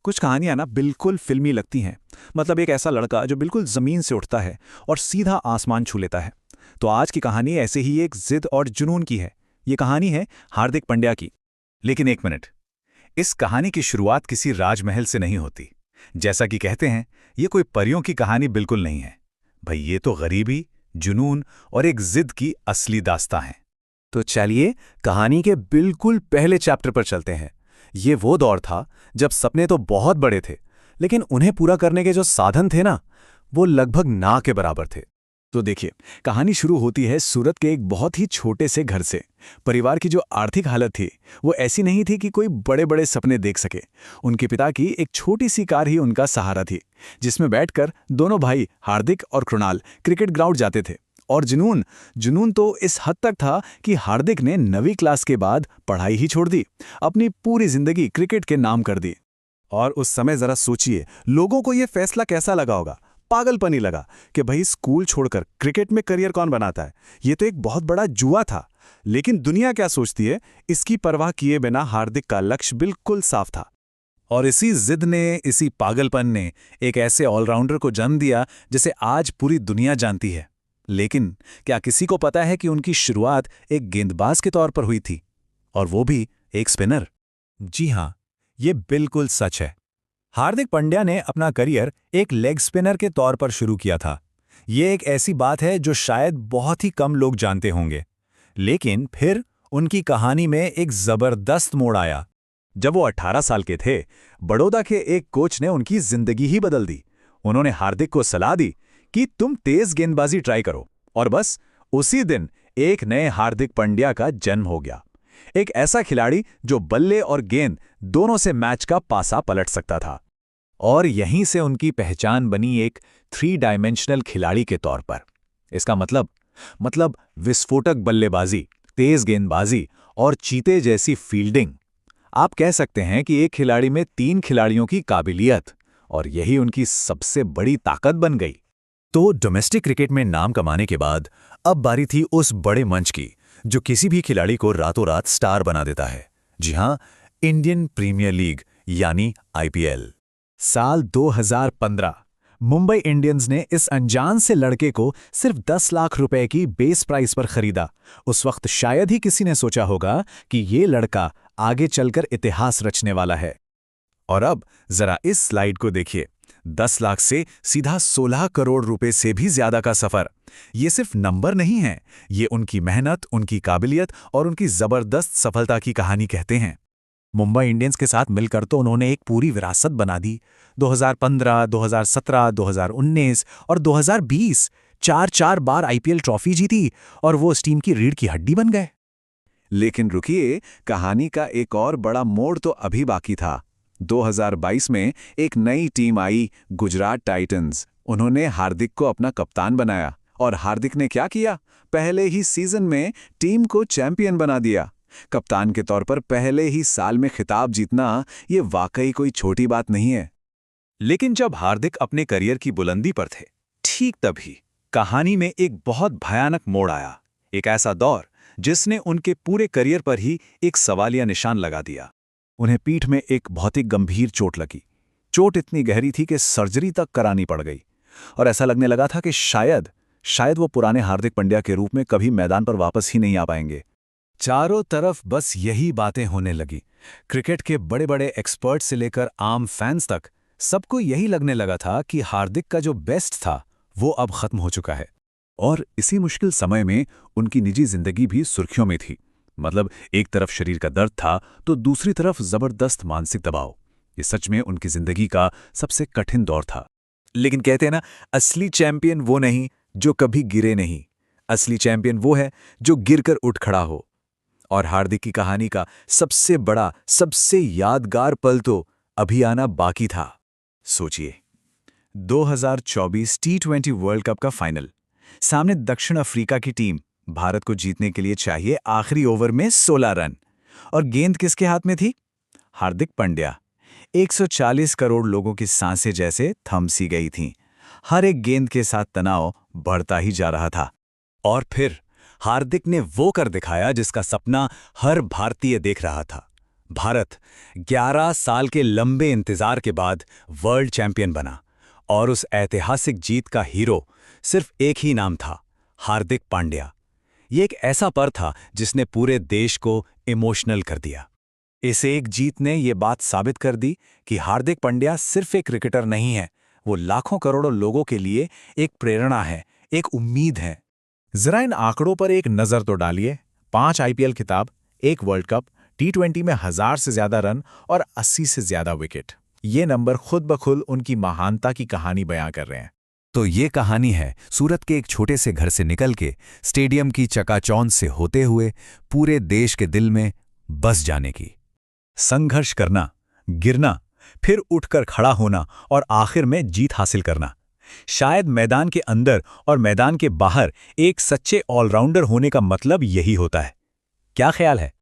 कुछ कहानियां ना बिल्कुल फिल्मी लगती हैं। मतलब एक ऐसा लड़का जो बिल्कुल जमीन से उठता है और सीधा आसमान छू लेता है। तो आज की कहानी ऐसे ही एक जिद और जुनून की है। ये कहानी है हार्दिक पांड्या की। लेकिन एक मिनट, इस कहानी की शुरुआत किसी राजमहल से नहीं होती। जैसा कि कहते हैं, ये कोई परियों की कहानी बिल्कुल नहीं है। भाई, ये तो गरीबी, जुनून और एक जिद की असली दास्तां है। तो चलिए कहानी के बिल्कुल पहले चैप्टर पर चलते हैं। ये वो दौर था जब सपने तो बहुत बड़े थे, लेकिन उन्हें पूरा करने के जो साधन थे ना, वो लगभग ना के बराबर थे। तो देखिए, कहानी शुरू होती है सूरत के एक बहुत ही छोटे से घर से। परिवार की जो आर्थिक हालत थी वो ऐसी नहीं थी कि कोई बड़े बड़े सपने देख सके। उनके पिता की एक छोटी सी कार ही उनका सहारा थी, जिसमें बैठकर दोनों भाई हार्दिक और कृणाल क्रिकेट ग्राउंड जाते थे। और जुनून जुनून तो इस हद तक था कि हार्दिक ने 9वीं क्लास के बाद पढ़ाई ही छोड़ दी, अपनी पूरी जिंदगी क्रिकेट के नाम कर दी। और उस समय जरा सोचिए, लोगों को यह फैसला कैसा लगा होगा। पागलपनी लगा कि भाई स्कूल छोड़कर क्रिकेट में करियर कौन बनाता है, ये तो एक बहुत बड़ा जुआ था। लेकिन दुनिया क्या सोचती है, इसकी परवाह किए बिना हार्दिक का लक्ष्य बिल्कुल साफ था। और इसी जिद ने, इसी पागलपन ने एक ऐसे ऑलराउंडर को जन्म दिया जिसे आज पूरी दुनिया जानती है। लेकिन क्या किसी को पता है कि उनकी शुरुआत एक गेंदबाज के तौर पर हुई थी, और वो भी एक स्पिनर? जी हां, ये बिल्कुल सच है। हार्दिक पांड्या ने अपना करियर एक लेग स्पिनर के तौर पर शुरू किया था। ये एक ऐसी बात है जो शायद बहुत ही कम लोग जानते होंगे। लेकिन फिर उनकी कहानी में एक जबरदस्त मोड़ आया। जब वो 18 साल के थे, बड़ौदा के एक कोच ने उनकी जिंदगी ही बदल दी। उन्होंने हार्दिक को सलाह दी कि तुम तेज गेंदबाजी ट्राई करो, और बस उसी दिन एक नए हार्दिक पांड्या का जन्म हो गया। एक ऐसा खिलाड़ी जो बल्ले और गेंद दोनों से मैच का पासा पलट सकता था। और यहीं से उनकी पहचान बनी एक 3 डायमेंशनल खिलाड़ी के तौर पर। इसका मतलब विस्फोटक बल्लेबाजी, तेज गेंदबाजी और चीते जैसी फील्डिंग। आप कह सकते हैं कि एक खिलाड़ी में 3 खिलाड़ियों की काबिलियत, और यही उनकी सबसे बड़ी ताकत बन गई। तो डोमेस्टिक क्रिकेट में नाम कमाने के बाद अब बारी थी उस बड़े मंच की जो किसी भी खिलाड़ी को रातों रात स्टार बना देता है। जी हां, इंडियन प्रीमियर लीग यानी आईपीएल। साल 2015 मुंबई इंडियंस ने इस अनजान से लड़के को सिर्फ 10 लाख रुपए की बेस प्राइस पर खरीदा। उस वक्त शायद ही किसी ने सोचा होगा कि ये लड़का आगे चलकर इतिहास रचने वाला है। और अब जरा इस स्लाइड को देखिए। 10 लाख से सीधा 16 करोड़ रुपए से भी ज्यादा का सफर। ये सिर्फ नंबर नहीं है, ये उनकी मेहनत, उनकी काबिलियत और उनकी जबरदस्त सफलता की कहानी कहते हैं। मुंबई इंडियंस के साथ मिलकर तो उन्होंने एक पूरी विरासत बना दी। 2015, 2017, 2019 और 2020 चार बार आईपीएल ट्रॉफी जीती और वो उस टीम की रीढ़ की हड्डी बन गए। लेकिन रुकिए, कहानी का एक और बड़ा मोड़ तो अभी बाकी था। 2022 में एक नई टीम आई, गुजरात टाइटंस। उन्होंने हार्दिक को अपना कप्तान बनाया, और हार्दिक ने क्या किया? पहले ही सीजन में टीम को चैंपियन बना दिया। कप्तान के तौर पर पहले ही साल में खिताब जीतना, ये वाकई कोई छोटी बात नहीं है। लेकिन जब हार्दिक अपने करियर की बुलंदी पर थे, ठीक तभी कहानी में एक बहुत भयानक मोड़ आया। एक ऐसा दौर जिसने उनके पूरे करियर पर ही एक सवालिया निशान लगा दिया। उन्हें पीठ में एक बहुत ही गंभीर चोट लगी। चोट इतनी गहरी थी कि सर्जरी तक करानी पड़ गई, और ऐसा लगने लगा था कि शायद वो पुराने हार्दिक पांड्या के रूप में कभी मैदान पर वापस ही नहीं आ पाएंगे। चारों तरफ बस यही बातें होने लगी। क्रिकेट के बड़े बड़े एक्सपर्ट से लेकर आम फैंस तक सबको यही लगने लगा था कि हार्दिक का जो बेस्ट था वो अब खत्म हो चुका है। और इसी मुश्किल समय में उनकी निजी जिंदगी भी सुर्खियों में थी। मतलब एक तरफ शरीर का दर्द था तो दूसरी तरफ जबरदस्त मानसिक दबाव। ये सच में उनकी जिंदगी का सबसे कठिन दौर था। लेकिन कहते हैं ना, असली चैंपियन वो नहीं जो कभी गिरे नहीं, असली चैंपियन वो है जो गिरकर उठ खड़ा हो। और हार्दिक की कहानी का सबसे बड़ा, सबसे यादगार पल तो अभी आना बाकी था। सोचिए, 2024 T20 वर्ल्ड कप का फाइनल, सामने दक्षिण अफ्रीका की टीम। भारत को जीतने के लिए चाहिए आखिरी ओवर में 16 रन, और गेंद किसके हाथ में थी? हार्दिक पांड्या। 140 करोड़ लोगों की सांसें जैसे थम सी गई थीं। हर एक गेंद के साथ तनाव बढ़ता ही जा रहा था। और फिर हार्दिक ने वो कर दिखाया जिसका सपना हर भारतीय देख रहा था। भारत 11 साल के लंबे इंतजार के बाद वर्ल्ड चैंपियन बना और उस ऐतिहासिक जीत का हीरो सिर्फ एक ही नाम था, हार्दिक पांड्या। ये एक ऐसा पल था जिसने पूरे देश को इमोशनल कर दिया। इस एक जीत ने ये बात साबित कर दी कि हार्दिक पांड्या सिर्फ एक क्रिकेटर नहीं है, वो लाखों करोड़ों लोगों के लिए एक प्रेरणा है, एक उम्मीद है। जरा इन आंकड़ों पर एक नजर तो डालिए। 5 आईपीएल खिताब, 1 वर्ल्ड कप, T20 में 1000 से ज्यादा रन और 80 से ज्यादा विकेट। ये नंबर खुद ब खुद उनकी महानता की कहानी बयां कर रहे हैं। तो ये कहानी है सूरत के एक छोटे से घर से निकल के स्टेडियम की चकाचौंध से होते हुए पूरे देश के दिल में बस जाने की। संघर्ष करना, गिरना, फिर उठकर खड़ा होना और आखिर में जीत हासिल करना। शायद मैदान के अंदर और मैदान के बाहर एक सच्चे ऑलराउंडर होने का मतलब यही होता है। क्या ख्याल है?